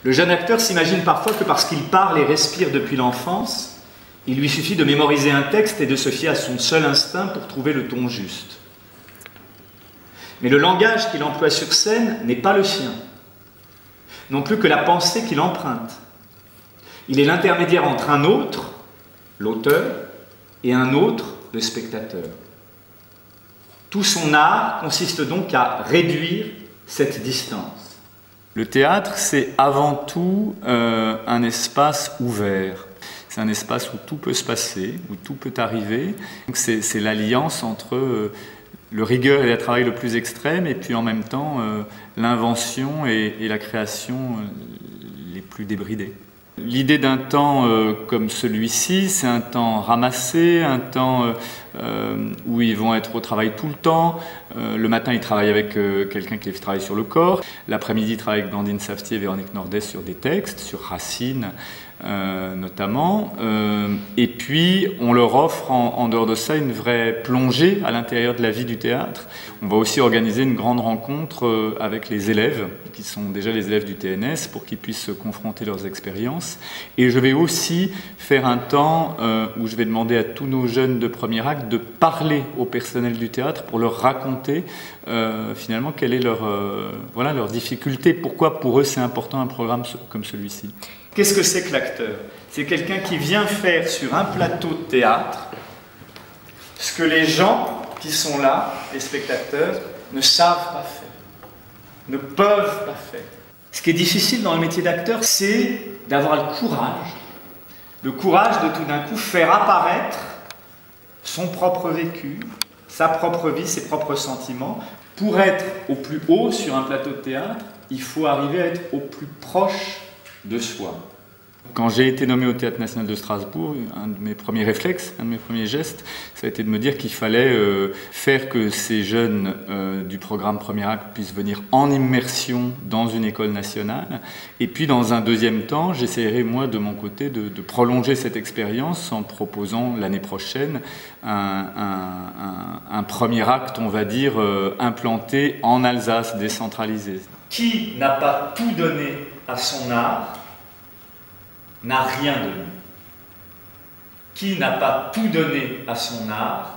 Le jeune acteur s'imagine parfois que parce qu'il parle et respire depuis l'enfance, il lui suffit de mémoriser un texte et de se fier à son seul instinct pour trouver le ton juste. Mais le langage qu'il emploie sur scène n'est pas le sien, non plus que la pensée qu'il emprunte. Il est l'intermédiaire entre un autre, l'auteur, et un autre, le spectateur. Tout son art consiste donc à réduire cette distance. Le théâtre, c'est avant tout un espace ouvert. C'est un espace où tout peut se passer, où tout peut arriver. C'est l'alliance entre le rigueur et le travail le plus extrême, et puis en même temps l'invention et la création les plus débridées. L'idée d'un temps comme celui-ci, c'est un temps ramassé, un temps où ils vont être au travail tout le temps. Le matin, ils travaillent avec quelqu'un qui les fait travailler sur le corps. L'après-midi, ils travaillent avec Blandine Saftier et Véronique Nordès sur des textes, sur Racine notamment. Et puis, on leur offre en dehors de ça une vraie plongée à l'intérieur de la vie du théâtre. On va aussi organiser une grande rencontre avec les élèves, qui sont déjà les élèves du TNS, pour qu'ils puissent se confronter leurs expériences. Et je vais aussi faire un temps où je vais demander à tous nos jeunes de premier acte de parler au personnel du théâtre pour leur raconter finalement quelle est leur difficulté, pourquoi pour eux c'est important un programme comme celui-ci. Qu'est-ce que c'est que l'acteur? C'est quelqu'un qui vient faire sur un plateau de théâtre ce que les gens qui sont là, les spectateurs, ne savent pas faire, ne peuvent pas faire. Ce qui est difficile dans le métier d'acteur, c'est d'avoir le courage de tout d'un coup faire apparaître son propre vécu, sa propre vie, ses propres sentiments. Pour être au plus haut sur un plateau de théâtre, il faut arriver à être au plus proche de soi. Quand j'ai été nommé au Théâtre National de Strasbourg, un de mes premiers réflexes, un de mes premiers gestes, ça a été de me dire qu'il fallait faire que ces jeunes du programme Premier Acte puissent venir en immersion dans une école nationale. Et puis dans un deuxième temps, j'essaierai moi de mon côté de prolonger cette expérience en proposant l'année prochaine un premier acte, on va dire, implanté en Alsace, décentralisé. Qui n'a pas tout donné à son art n'a rien donné. Qui n'a pas tout donné à son art